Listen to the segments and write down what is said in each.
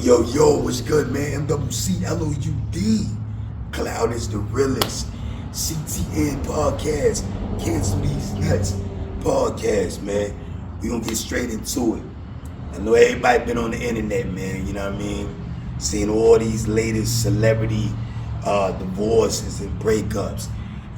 Yo, what's good, man? MWCLOUD. Cloud is the realest. CTN podcast. Cancel these nuts. Podcast, man. We gonna get straight into it. I know everybody been on the internet, man. You know what I mean? Seeing all these latest celebrity divorces and breakups.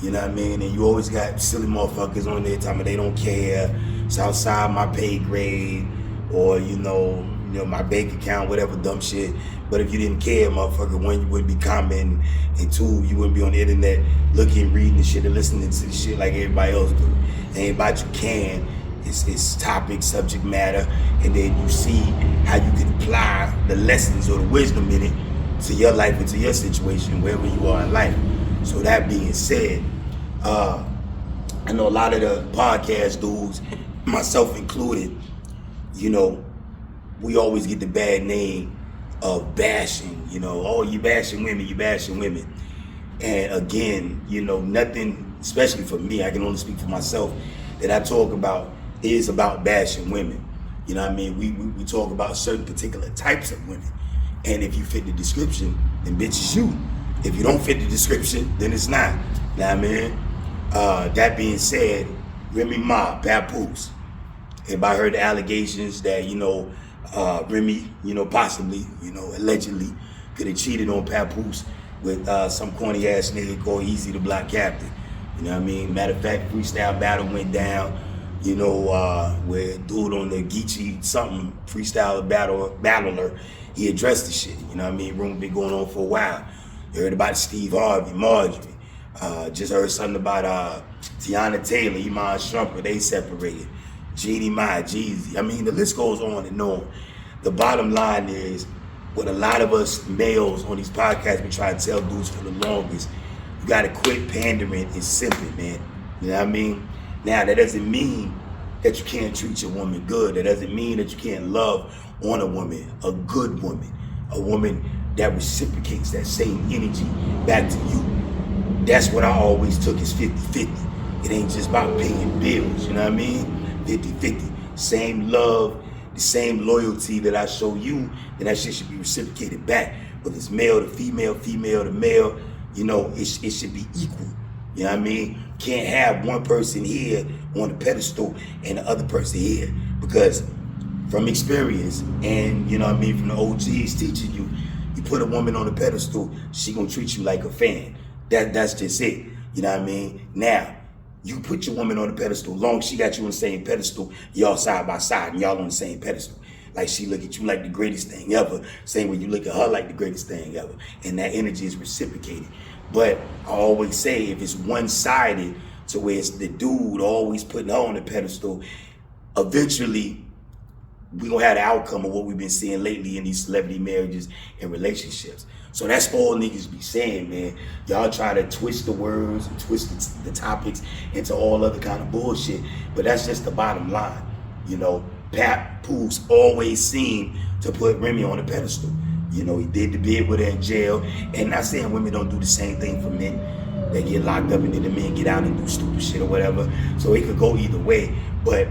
You know what I mean? And you always got silly motherfuckers on there telling me they don't care. It's outside my pay grade, or you know, my bank account, whatever dumb shit. But if you didn't care, motherfucker, one, you wouldn't be commenting, and two, you wouldn't be on the internet looking, reading the shit, and listening to the shit like everybody else do. It ain't about you can. It's topic, subject matter, and then you see how you can apply the lessons or the wisdom in it to your life and to your situation, wherever you are in life. So that being said, I know a lot of the podcast dudes, myself included, you know, we always get the bad name of bashing, oh, you bashing women. And again, nothing, especially for me, I can only speak for myself, that I talk about is about bashing women. You know what I mean? We talk about certain particular types of women. And if you fit the description, then bitch is you. If you don't fit the description, then it's not. You know what I mean? That being said, Remy Ma, Papoose. Everybody heard the allegations that, Remy, possibly, allegedly could have cheated on Papoose with some corny ass nigga called Easy the Block Captain. You know what I mean? Matter of fact, freestyle battle went down, where dude on the Geechee something freestyle battler, he addressed the shit. You know what I mean? Rumor been going on for a while. You heard about Steve Harvey, Marjorie. Just heard something about Tiana Taylor, Iman Shumpert, they separated. Jeannie Mai, Jeezy. I mean, the list goes on and on. The bottom line is, what a lot of us males on these podcasts been trying to tell dudes for the longest, you gotta quit pandering and simping, man. You know what I mean? Now, that doesn't mean that you can't treat your woman good. That doesn't mean that you can't love on a woman, a good woman, a woman that reciprocates that same energy back to you. That's what I always took as 50-50. It ain't just about paying bills, you know what I mean? 50-50. Same love, the same loyalty that I show you, then that shit should be reciprocated back. Whether it's male to female, female to male, it should be equal. You know what I mean? Can't have one person here on the pedestal and the other person here. Because from experience and, from the OGs teaching you, you put a woman on the pedestal, she gonna treat you like a fan. That's just it. You know what I mean? Now, you put your woman on the pedestal, long as she got you on the same pedestal, y'all side by side and y'all on the same pedestal. Like she look at you like the greatest thing ever, same way you look at her like the greatest thing ever. And that energy is reciprocated. But I always say, if it's one-sided, to where it's the dude always putting her on the pedestal, eventually we gonna have the outcome of what we've been seeing lately in these celebrity marriages and relationships. So that's all niggas be saying, man. Y'all try to twist the words and twist the topics into all other kind of bullshit, but that's just the bottom line. Papoose always seemed to put Remy on the pedestal. He did the bid with her in jail, and not saying women don't do the same thing for men. They get locked up and then the men get out and do stupid shit or whatever. So it could go either way. But,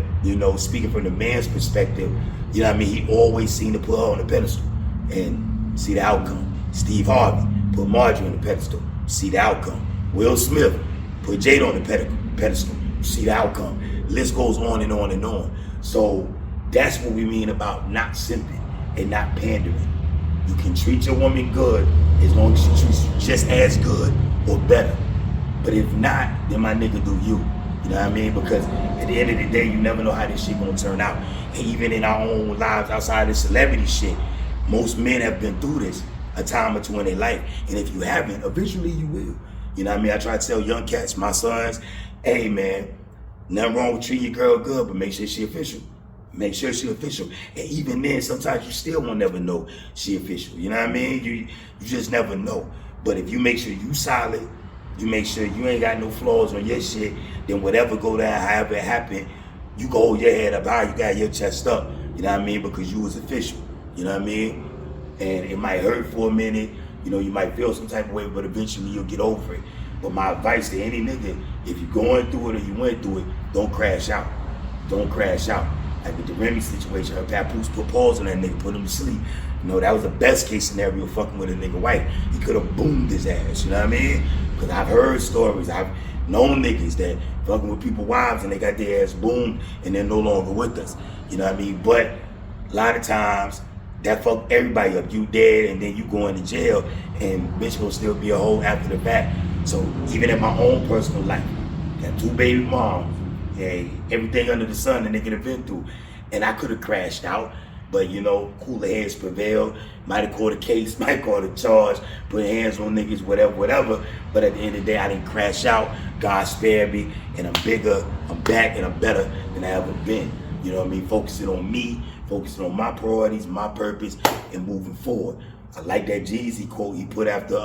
speaking from the man's perspective, he always seemed to put her on the pedestal and see the outcome. Steve Harvey put Marjorie on the pedestal, see the outcome. Will Smith put Jada on the pedestal, see the outcome. List goes on and on and on. So that's what we mean about not simping and not pandering. You can treat your woman good as long as she treats you just as good or better. But if not, then my nigga do you. You know what I mean? Because at the end of the day, you never know how this shit gonna turn out. And even in our own lives outside of celebrity shit, most men have been through this a time or two in their life. And if you haven't, eventually you will. You know what I mean? I try to tell young cats, my sons, hey man, nothing wrong with treating your girl good, but make sure she official. Make sure she official. And even then, sometimes you still won't never know she official. You know what I mean? You just never know. But if you make sure you solid, you make sure you ain't got no flaws on your shit, then whatever go down, however it happen, you go hold your head up high, you got your chest up. You know what I mean? Because you was official. You know what I mean? And it might hurt for a minute, you might feel some type of way, but eventually you'll get over it. But my advice to any nigga, if you're going through it or you went through it, don't crash out. Don't crash out. Like with the Remy situation, her Papoose put pause on that nigga, put him to sleep. You know, that was the best case scenario fucking with a nigga white. He could have boomed his ass, you know what I mean? Because I've heard stories, I've known niggas that fucking with people's wives and they got their ass boomed and they're no longer with us. You know what I mean? But a lot of times, that fuck everybody up. You dead and then you going to jail and bitch will still be a hoe after the fact. So even in my own personal life, got 2 baby moms, hey, everything under the sun that they could have been through. And I could have crashed out, but you know, cooler heads prevailed. Might have caught a case, might have caught a charge, put hands on niggas, whatever. But at the end of the day, I didn't crash out. God spared me, and I'm bigger, I'm back, and I'm better than I ever been. You know what I mean? Focusing on me, focusing on my priorities, my purpose, and moving forward. I like that Jeezy quote he put after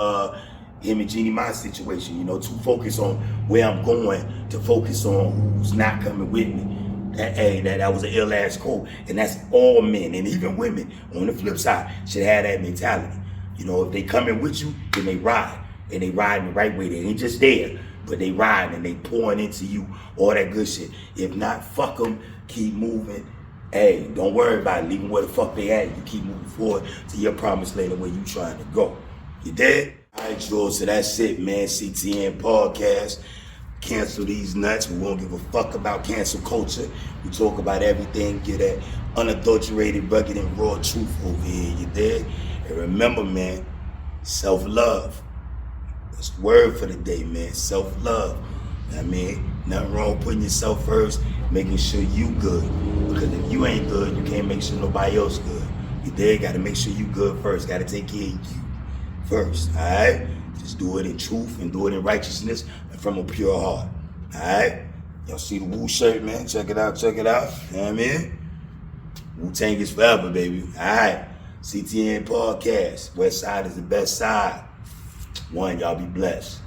him and Jeannie Mai situation, you know, to focus on where I'm going, to focus on who's not coming with me. That was an ill ass quote, and that's all men and even women on the flip side should have that mentality. You know, if they coming with you, then they ride, and they ride in the right way. They ain't just there, but they ride and they pouring into you, all that good shit. If not, fuck them, keep moving. Hey, don't worry about it. Leave them where the fuck they at. You keep moving forward to your promised land where you trying to go. You dead? All right, Joel, so that's it, man. CTN Podcast. Cancel these nuts. We won't give a fuck about cancel culture. We talk about everything, get that unadulterated, rugged, and raw truth over here. You dig? And remember, man, self-love. That's the word for the day, man. Self-love. I mean, nothing wrong with putting yourself first, making sure you good. Because if you ain't good, you can't make sure nobody else good. You dig? Gotta make sure you good first. Gotta take care of you first, all right? Just do it in truth and do it in righteousness and from a pure heart, all right? Y'all see the Wu shirt, man? Check it out, check it out. You know what I mean? Wu-Tang is forever, baby. All right. CTN Podcast. West Side is the best side. One, y'all be blessed.